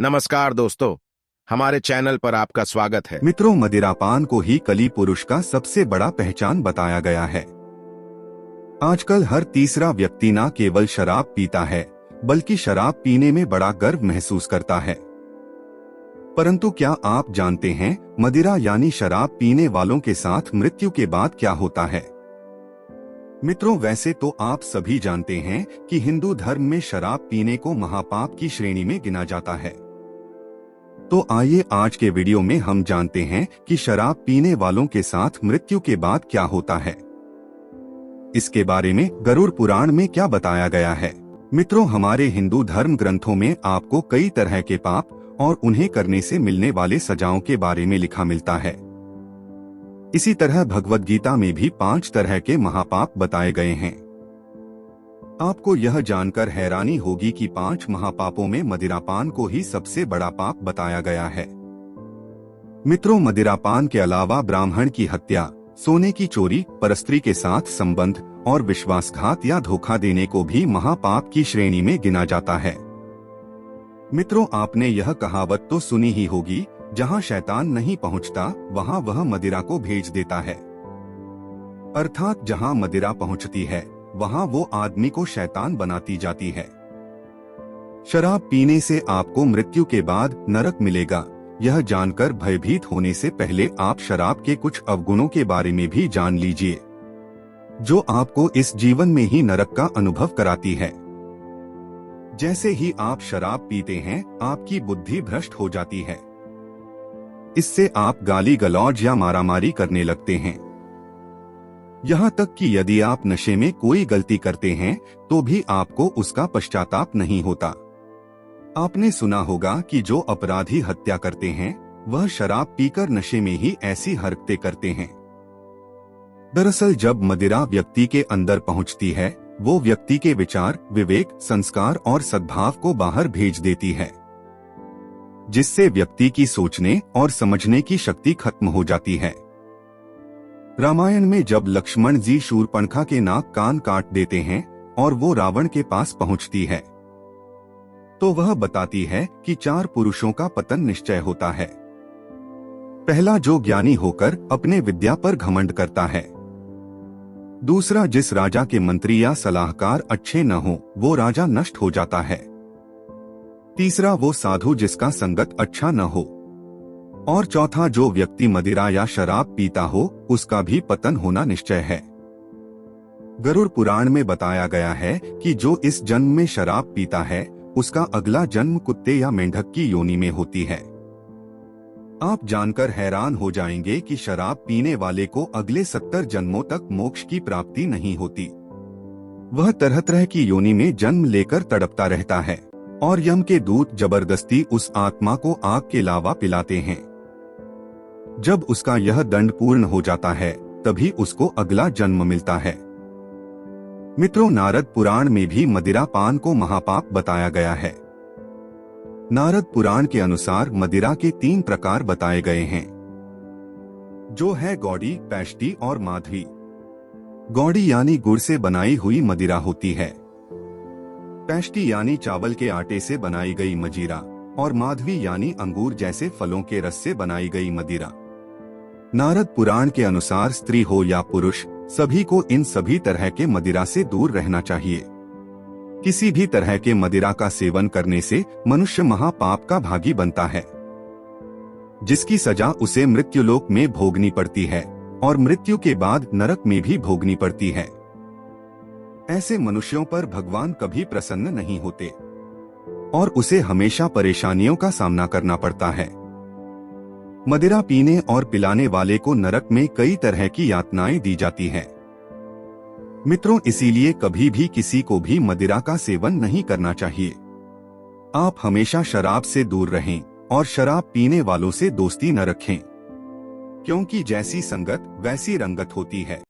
नमस्कार दोस्तों, हमारे चैनल पर आपका स्वागत है। मित्रों, मदिरापान को ही कली पुरुष का सबसे बड़ा पहचान बताया गया है। आजकल हर तीसरा व्यक्ति न केवल शराब पीता है बल्कि शराब पीने में बड़ा गर्व महसूस करता है। परंतु क्या आप जानते हैं मदिरा यानी शराब पीने वालों के साथ मृत्यु के बाद क्या होता है? मित्रों, वैसे तो आप सभी जानते हैं कि हिंदू धर्म में शराब पीने को महापाप की श्रेणी में गिना जाता है। तो आइए आज के वीडियो में हम जानते हैं कि शराब पीने वालों के साथ मृत्यु के बाद क्या होता है। इसके बारे में गरुड़ पुराण में क्या बताया गया है? मित्रों, हमारे हिंदू धर्म ग्रंथों में आपको कई तरह के पाप और उन्हें करने से मिलने वाले सजाओं के बारे में लिखा मिलता है। इसी तरह भगवद गीता में भी 5 तरह के महापाप बताए गए हैं। आपको यह जानकर हैरानी होगी कि 5 महापापों में मदिरापान को ही सबसे बड़ा पाप बताया गया है। मित्रों, मदिरापान के अलावा ब्राह्मण की हत्या, सोने की चोरी, परस्त्री के साथ संबंध और विश्वासघात या धोखा देने को भी महापाप की श्रेणी में गिना जाता है। मित्रों, आपने यह कहावत तो सुनी ही होगी, जहां शैतान नहीं पहुंचता वहां वह मदिरा को भेज देता है। अर्थात जहां मदिरा पहुंचती है वहां वो आदमी को शैतान बनाती जाती है। शराब पीने से आपको मृत्यु के बाद नरक मिलेगा, यह जानकर भयभीत होने से पहले आप शराब के कुछ अवगुणों के बारे में भी जान लीजिए, जो आपको इस जीवन में ही नरक का अनुभव कराती है। जैसे ही आप शराब पीते हैं, आपकी बुद्धि भ्रष्ट हो जाती है। इससे आप गाली गलौज या मारामारी करने लगते हैं। यहाँ तक कि यदि आप नशे में कोई गलती करते हैं तो भी आपको उसका पश्चाताप नहीं होता। आपने सुना होगा कि जो अपराधी हत्या करते हैं वह शराब पीकर नशे में ही ऐसी हरकतें करते हैं। दरअसल जब मदिरा व्यक्ति के अंदर पहुंचती है, वो व्यक्ति के विचार, विवेक, संस्कार और सद्भाव को बाहर भेज देती है, जिससे व्यक्ति की सोचने और समझने की शक्ति खत्म हो जाती है। रामायण में जब लक्ष्मण जी शूर्पणखा के नाक कान काट देते हैं और वो रावण के पास पहुंचती है, तो वह बताती है कि 4 पुरुषों का पतन निश्चय होता है। पहला, जो ज्ञानी होकर अपने विद्या पर घमंड करता है। दूसरा, जिस राजा के मंत्री या सलाहकार अच्छे न हो वो राजा नष्ट हो जाता है। तीसरा, वो साधु जिसका संगत अच्छा न हो। और चौथा, जो व्यक्ति मदिरा या शराब पीता हो उसका भी पतन होना निश्चय है। गरुड़ पुराण में बताया गया है कि जो इस जन्म में शराब पीता है उसका अगला जन्म कुत्ते या मेंढक की योनि में होती है। आप जानकर हैरान हो जाएंगे कि शराब पीने वाले को अगले 70 जन्मों तक मोक्ष की प्राप्ति नहीं होती। वह तरह तरह की योनि में जन्म लेकर तड़पता रहता है और यम के दूत जबरदस्ती उस आत्मा को आग के लावा पिलाते हैं। जब उसका यह दंड पूर्ण हो जाता है तभी उसको अगला जन्म मिलता है। मित्रों, नारद पुराण में भी मदिरा पान को महापाप बताया गया है। नारद पुराण के अनुसार मदिरा के 3 प्रकार बताए गए हैं, जो है गौड़ी, पैष्टी और माधवी। गौड़ी यानी गुड़ से बनाई हुई मदिरा होती है। पैष्टी यानी चावल के आटे से बनाई गई मदिरा और माधवी यानी अंगूर जैसे फलों के रस से बनाई गई मदिरा। नारद पुराण के अनुसार स्त्री हो या पुरुष, सभी को इन सभी तरह के मदिरा से दूर रहना चाहिए। किसी भी तरह के मदिरा का सेवन करने से मनुष्य महापाप का भागी बनता है, जिसकी सजा उसे मृत्युलोक में भोगनी पड़ती है और मृत्यु के बाद नरक में भी भोगनी पड़ती है। ऐसे मनुष्यों पर भगवान कभी प्रसन्न नहीं होते और उसे हमेशा परेशानियों का सामना करना पड़ता है। मदिरा पीने और पिलाने वाले को नरक में कई तरह की यातनाएं दी जाती हैं। मित्रों, इसीलिए कभी भी किसी को भी मदिरा का सेवन नहीं करना चाहिए। आप हमेशा शराब से दूर रहें और शराब पीने वालों से दोस्ती न रखें, क्योंकि जैसी संगत वैसी रंगत होती है।